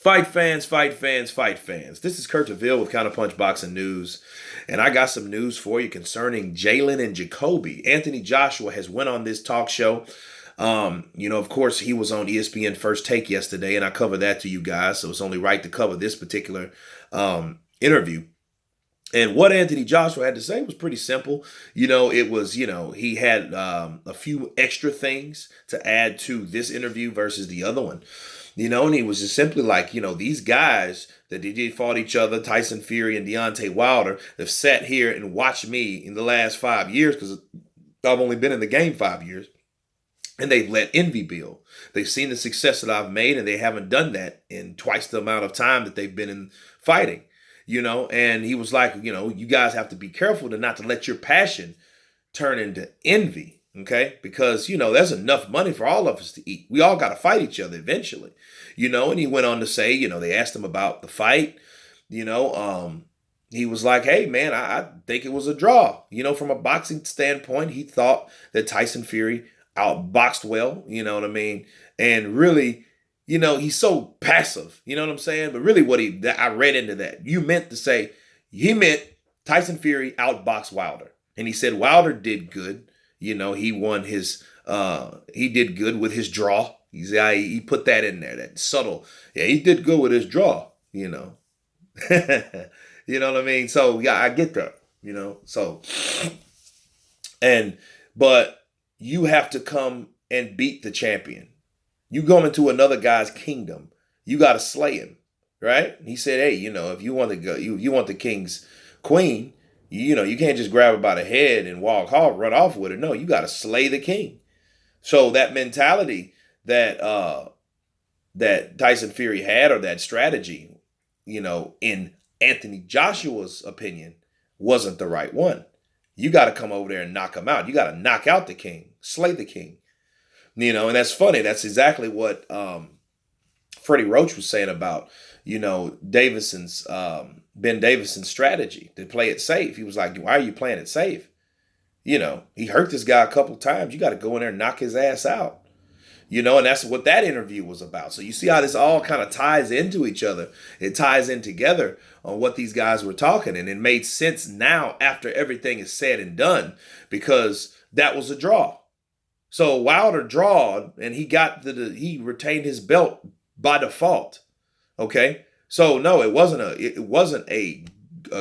Fight fans, fight fans, fight fans. This is Kurt DeVille with Counterpunch Boxing News, and I got some news for you concerning Jalen and Jacoby. Anthony Joshua has went on this talk show. Of course, he was on ESPN First Take yesterday, and I covered that to you guys, so it's only right to cover this particular interview. And what Anthony Joshua had to say was pretty simple. He had a few extra things to add to this interview versus the other one. And he was just simply like, these guys that they did fought each other, Tyson Fury and Deontay Wilder, have sat here and watched me in the last 5 years, because I've only been in the game 5 years, and they've let envy build. They've seen the success that I've made, and they haven't done that in twice the amount of time that they've been in fighting, and he was like, you guys have to be careful not to let your passion turn into envy. Okay, because, there's enough money for all of us to eat. We all got to fight each other eventually, and he went on to say, they asked him about the fight, he was like, hey, man, I think it was a draw. From a boxing standpoint, he thought that Tyson Fury outboxed well, you know what I mean? And really, he's so passive, you know what I'm saying? But really I read into that. You meant to say, he meant Tyson Fury outboxed Wilder. And he said Wilder did good. He won he did good with his draw. He put that in there, that subtle. Yeah, he did good with his draw, You know what I mean? So, yeah, I get that, but you have to come and beat the champion. You go into another guy's kingdom, you got to slay him, right? He said, hey, if you want to go, you want the king's queen, you can't just grab her by the head and walk hard, run off with her. No, you got to slay the king. So that mentality that Tyson Fury had, or that strategy, in Anthony Joshua's opinion, wasn't the right one. You got to come over there and knock him out. You got to knock out the king, slay the king. And that's funny. That's exactly what Freddie Roach was saying about, Ben Davison's strategy to play it safe. He was like, why are you playing it safe? He hurt this guy a couple times. You got to go in there and knock his ass out. And that's what that interview was about. So you see how this all kind of ties into each other. It ties in together on what these guys were talking. And it made sense now after everything is said and done, because that was a draw. So Wilder drawed, and he retained his belt by default. Okay. So no, it wasn't a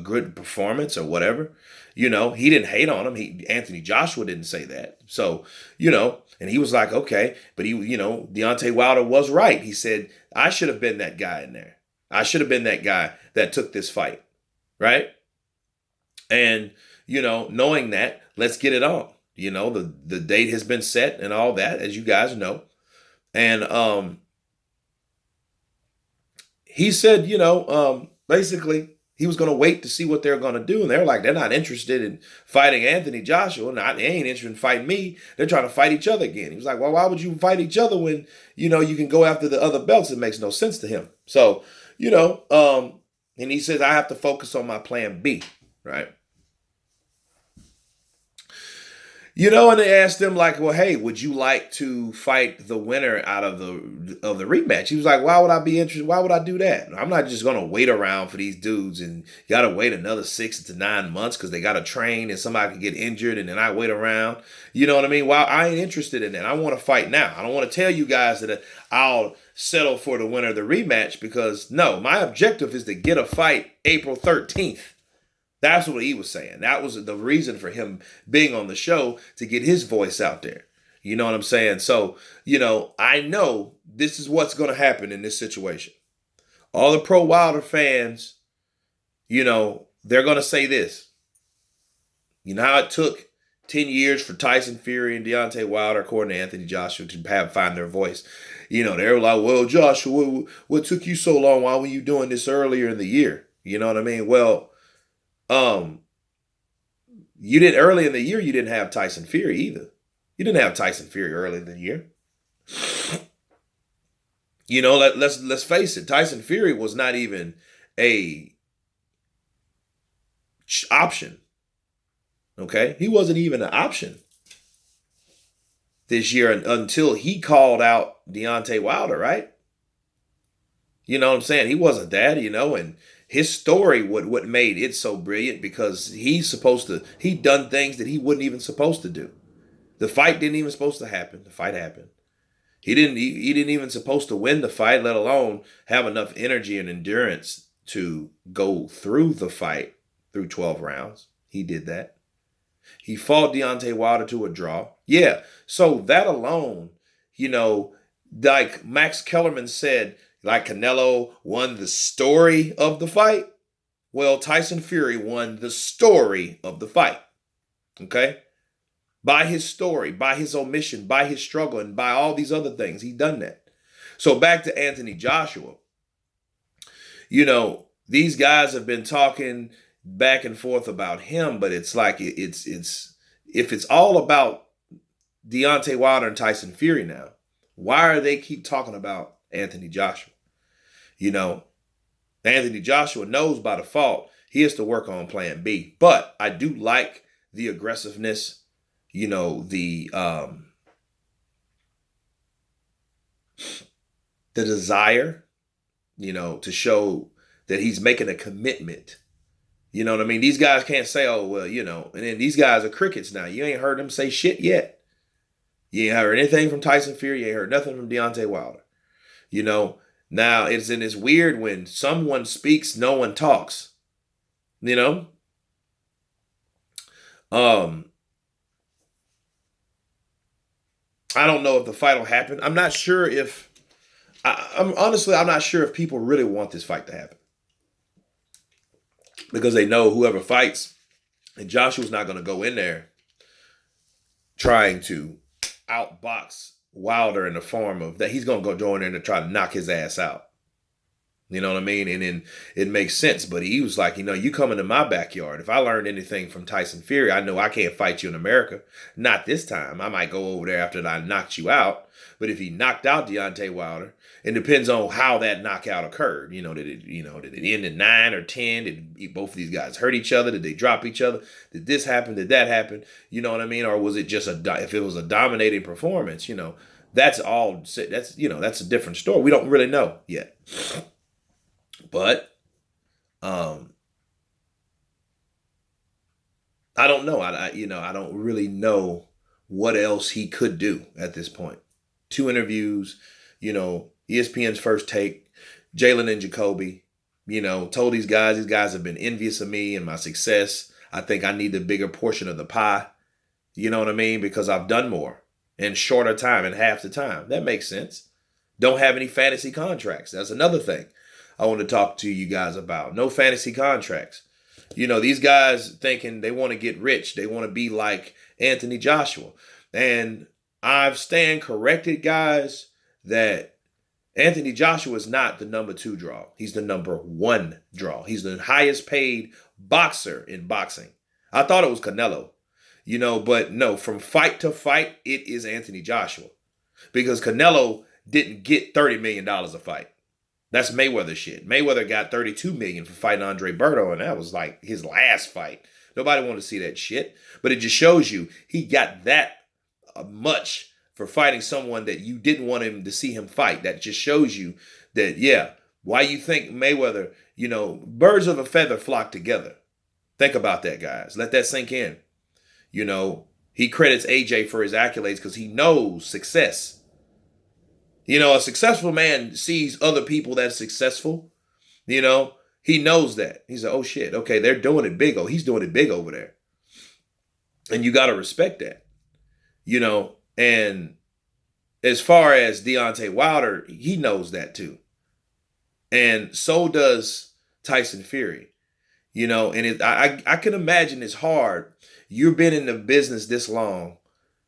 good performance or whatever. He didn't hate on him. Anthony Joshua didn't say that. So, and he was like, okay, but Deontay Wilder was right. He said, I should have been that guy in there. I should have been that guy that took this fight. Right. And, knowing that, let's get it on. The date has been set and all that, as you guys know. And, he said, basically he was going to wait to see what they're going to do. And they're like, they're not interested in fighting Anthony Joshua. They ain't interested in fighting me. They're trying to fight each other again. He was like, well, why would you fight each other when, you can go after the other belts? It makes no sense to him. So, and he says, I have to focus on my plan B, right? And they asked him like, well, hey, would you like to fight the winner out of the rematch? He was like, why would I be interested? Why would I do that? I'm not just going to wait around for these dudes, and you got to wait another 6 to 9 months because they got to train and somebody could get injured, and then I wait around. You know what I mean? Well, I ain't interested in that. I want to fight now. I don't want to tell you guys that I'll settle for the winner of the rematch, because no, my objective is to get a fight April 13th. That's what he was saying. That was the reason for him being on the show, to get his voice out there. You know what I'm saying? So, I know this is what's going to happen in this situation. All the pro Wilder fans, they're going to say this. You know how it took 10 years for Tyson Fury and Deontay Wilder, according to Anthony Joshua, to find their voice. They were like, well, Joshua, what took you so long? Why were you doing this earlier in the year? You know what I mean? Well, early in the year, you didn't have Tyson Fury either. You didn't have Tyson Fury early in the year. Let's face it. Tyson Fury was not even a option. Okay. He wasn't even an option this year until he called out Deontay Wilder, right? You know what I'm saying? He wasn't that, and his story, what made it so brilliant, because he'd done things that he wasn't even supposed to do. The fight didn't even supposed to happen. The fight happened. He didn't even supposed to win the fight, let alone have enough energy and endurance to go through the fight through 12 rounds. He did that. He fought Deontay Wilder to a draw. Yeah. So that alone, like Max Kellerman said, like Canelo won the story of the fight. Well, Tyson Fury won the story of the fight. Okay? By his story, by his omission, by his struggle, and by all these other things. He done that. So back to Anthony Joshua. These guys have been talking back and forth about him, but it's like it's if it's all about Deontay Wilder and Tyson Fury now, why are they keep talking about Anthony Joshua? Anthony Joshua knows by default he has to work on plan B. But I do like the aggressiveness, the desire, to show that he's making a commitment. You know what I mean? These guys can't say, oh, well, and then these guys are crickets now. You ain't heard them say shit yet. You ain't heard anything from Tyson Fury. You ain't heard nothing from Deontay Wilder. Now it's weird when someone speaks, no one talks. I don't know if the fight will happen. I'm not sure if I'm not sure if people really want this fight to happen. Because they know whoever fights, and Joshua's not going to go in there trying to outbox Wilder in the form of that. He's going to go join in to try to knock his ass out. You know what I mean? And then it makes sense. But he was like, you come into my backyard. If I learned anything from Tyson Fury, I know I can't fight you in America. Not this time. I might go over there after I knocked you out. But if he knocked out Deontay Wilder, it depends on how that knockout occurred. Did it end in 9 or 10? Did both of these guys hurt each other? Did they drop each other? Did this happen? Did that happen? You know what I mean? Or was it just if it was a dominating performance, that's all, that's a different story. We don't really know yet. But, I don't know. I don't really know what else he could do at this point. 2 interviews, ESPN's First Take, Jalen and Jacoby, told these guys have been envious of me and my success. I think I need the bigger portion of the pie. You know what I mean? Because I've done more in shorter time, in half the time. That makes sense. Don't have any fantasy contracts. That's another thing I want to talk to you guys about. No fantasy contracts. These guys thinking they want to get rich. They want to be like Anthony Joshua. And I've stand corrected, guys, that Anthony Joshua is not the number 2 draw. He's the number 1 draw. He's the highest paid boxer in boxing. I thought it was Canelo, but no, from fight to fight, it is Anthony Joshua. Because Canelo didn't get $30 million a fight. That's Mayweather shit. Mayweather got $32 million for fighting Andre Berto, and that was like his last fight. Nobody wanted to see that shit. But it just shows you he got that much for fighting someone that you didn't want him to see him fight. That just shows you that, why you think Mayweather, birds of a feather flock together. Think about that, guys. Let that sink in. He credits AJ for his accolades because he knows success. A successful man sees other people that's successful. He knows that. He's like, oh shit, okay, they're doing it big. Oh, he's doing it big over there. And you got to respect that. And as far as Deontay Wilder, he knows that too. And so does Tyson Fury. And I can imagine it's hard. You've been in the business this long,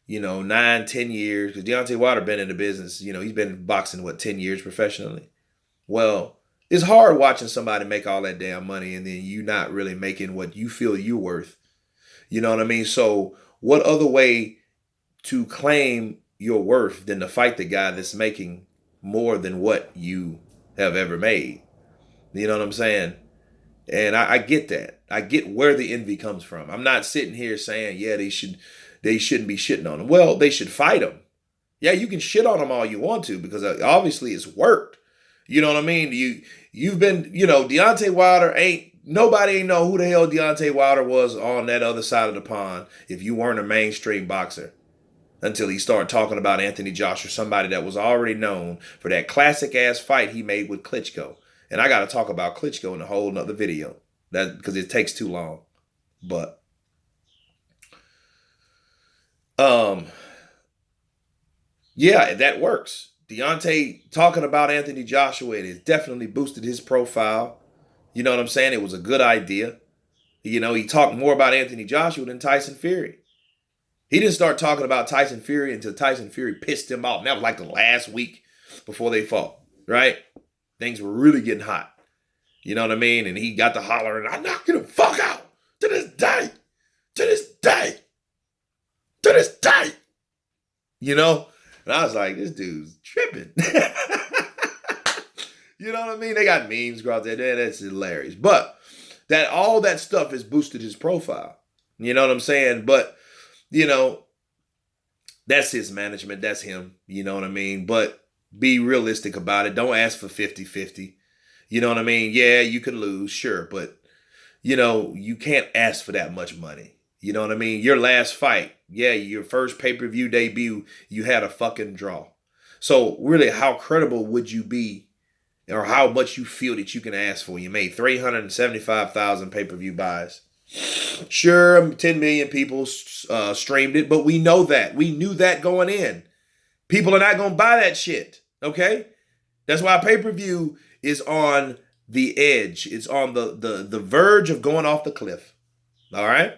9, 10 years, because Deontay Wilder been in the business, he's been boxing, 10 years professionally? Well, it's hard watching somebody make all that damn money and then you not really making what you feel you're worth. You know what I mean? So what other way to claim your worth than to fight the guy that's making more than what you have ever made? You know what I'm saying? And I get that. I get where the envy comes from. I'm not sitting here saying, they shouldn't be shitting on him. Well, they should fight him. Yeah, you can shit on him all you want to because obviously it's worked. You know what I mean? You've been, Deontay Wilder nobody ain't know who the hell Deontay Wilder was on that other side of the pond if you weren't a mainstream boxer until he started talking about Anthony Joshua, somebody that was already known for that classic ass fight he made with Klitschko. And I got to talk about Klitschko in a whole nother video because it takes too long. But yeah, that works. Deontay talking about Anthony Joshua, it has definitely boosted his profile. You know what I'm saying? It was a good idea. He talked more about Anthony Joshua than Tyson Fury. He didn't start talking about Tyson Fury until Tyson Fury pissed him off. And that was like the last week before they fought, right? Things were really getting hot. You know what I mean? And he got to hollering, "I'm knocking the fuck out to this day, to this day, to this day." And I was like, this dude's tripping. You know what I mean? They got memes out there. That's hilarious. But all that stuff has boosted his profile. You know what I'm saying? But, that's his management. That's him. You know what I mean? But be realistic about it. Don't ask for 50-50. You know what I mean? Yeah, you could lose, sure. But, you can't ask for that much money. You know what I mean? Your last fight, yeah, your first pay-per-view debut, you had a fucking draw. So really, how credible would you be, or how much you feel that you can ask for? You made 375,000 pay-per-view buys. Sure, 10 million people streamed it, but we know that. We knew that going in. People are not going to buy that shit, okay? That's why pay-per-view is on the edge. It's on the verge of going off the cliff, all right?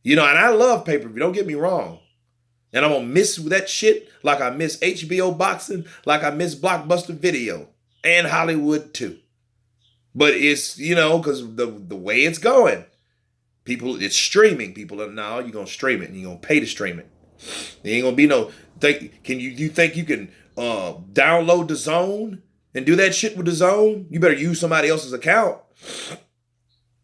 And I love pay-per-view, don't get me wrong. And I'm going to miss that shit like I miss HBO boxing, like I miss Blockbuster Video, and Hollywood too. But it's, because the way it's going, it's streaming. People are, now you're going to stream it and you're going to pay to stream it. There ain't going to be no, you think you can download the Zone and do that shit with the Zone? You better use somebody else's account.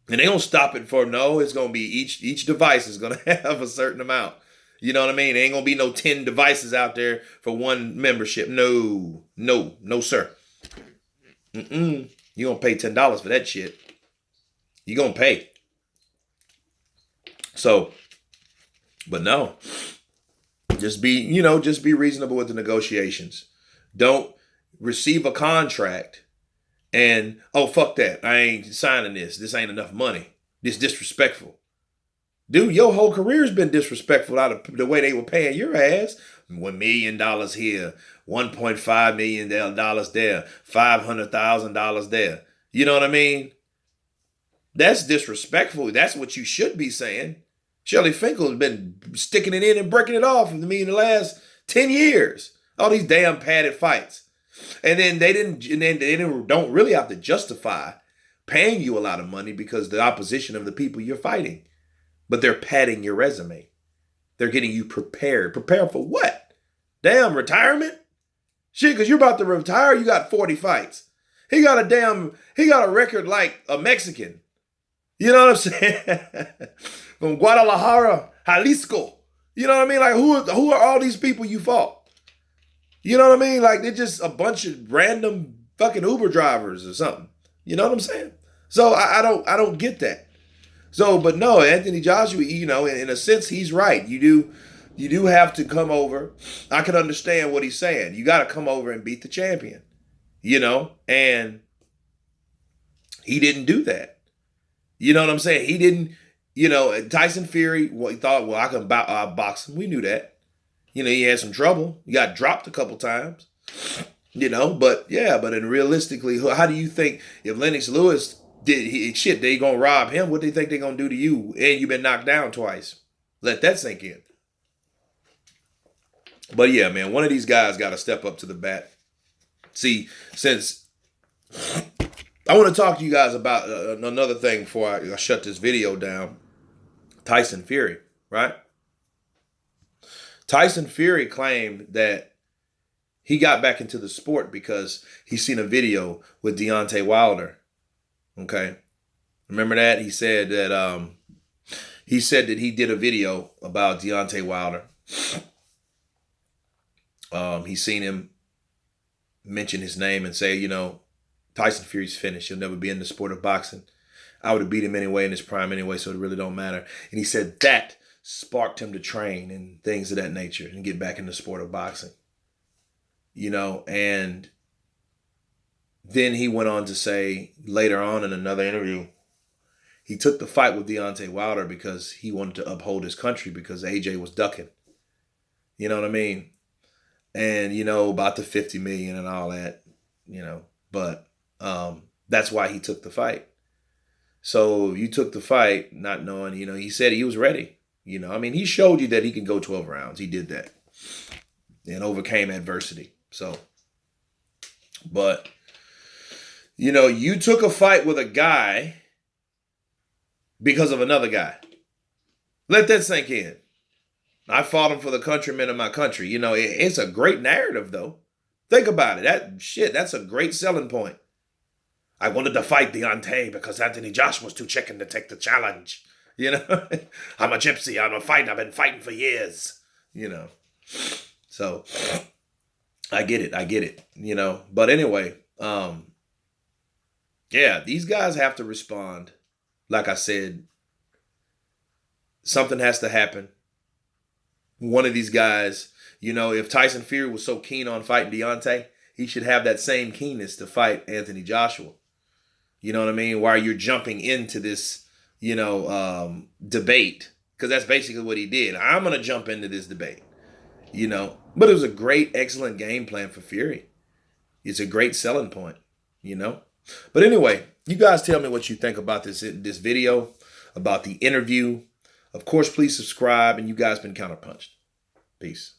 And they don't stop it for no. It's gonna be each device is gonna have a certain amount. You know what I mean? There ain't gonna be no 10 devices out there for one membership. No, sir. You gonna pay $10 for that shit. You gonna pay. So, but no. Just be reasonable with the negotiations. Don't receive a contract and, oh, fuck that. I ain't signing this. This ain't enough money. This disrespectful. Dude, your whole career's been disrespectful out of the way they were paying your ass. $1 million here, $1.5 million there, $500,000 there. You know what I mean? That's disrespectful. That's what you should be saying. Shelley Finkel has been sticking it in and breaking it off in the last 10 years. All these damn padded fights. And then they don't really have to justify paying you a lot of money because the opposition of the people you're fighting. But they're padding your resume. They're getting you prepared. Prepare for what? Damn, retirement? Shit, because you're about to retire, you got 40 fights. He got a record like a Mexican. You know what I'm saying? From Guadalajara, Jalisco. You know what I mean? Like, who are all these people you fought? You know what I mean? Like, they're just a bunch of random fucking Uber drivers or something. You know what I'm saying? So I don't get that. So, but no, Anthony Joshua, in a sense, he's right. You do have to come over. I can understand what he's saying. You got to come over and beat the champion, and he didn't do that. You know what I'm saying? He didn't, Tyson Fury, he thought, well, I can box him. We knew that. He had some trouble. He got dropped a couple times, but realistically, how do you think if Lennox Lewis they gonna rob him? What do you think they gonna do to you? And you've been knocked down twice. Let that sink in. But yeah, man, one of these guys got to step up to the bat. See, since I want to talk to you guys about another thing before I shut this video down. Tyson Fury, right? Tyson Fury claimed that he got back into the sport because he seen a video with Deontay Wilder. Okay. Remember that? He said that he did a video about Deontay Wilder. He seen him mention his name and say, Tyson Fury's finished. He'll never be in the sport of boxing. I would have beat him anyway in his prime anyway, so it really don't matter. And he said that sparked him to train and things of that nature and get back in the sport of boxing. And then he went on to say later on in another interview, he took the fight with Deontay Wilder because he wanted to uphold his country because AJ was ducking. You know what I mean? And, about the 50 million and all that, but that's why he took the fight. So you took the fight not knowing, he said he was ready. He showed you that he can go 12 rounds. He did that and overcame adversity. So, but, you took a fight with a guy because of another guy. Let that sink in. I fought him for the countrymen of my country. It's a great narrative, though. Think about it. That's a great selling point. I wanted to fight Deontay because Anthony Joshua was too chicken to take the challenge. I'm a gypsy. I'm a fighter. I've been fighting for years. So I get it. But anyway, these guys have to respond. Like I said, something has to happen. One of these guys, if Tyson Fury was so keen on fighting Deontay, he should have that same keenness to fight Anthony Joshua. You know what I mean? While you're jumping into this, debate, because that's basically what he did. I'm going to jump into this debate, But it was a great, excellent game plan for Fury. It's a great selling point, But anyway, you guys tell me what you think about this video, about the interview. Of course, please subscribe, and you guys been counterpunched. Peace.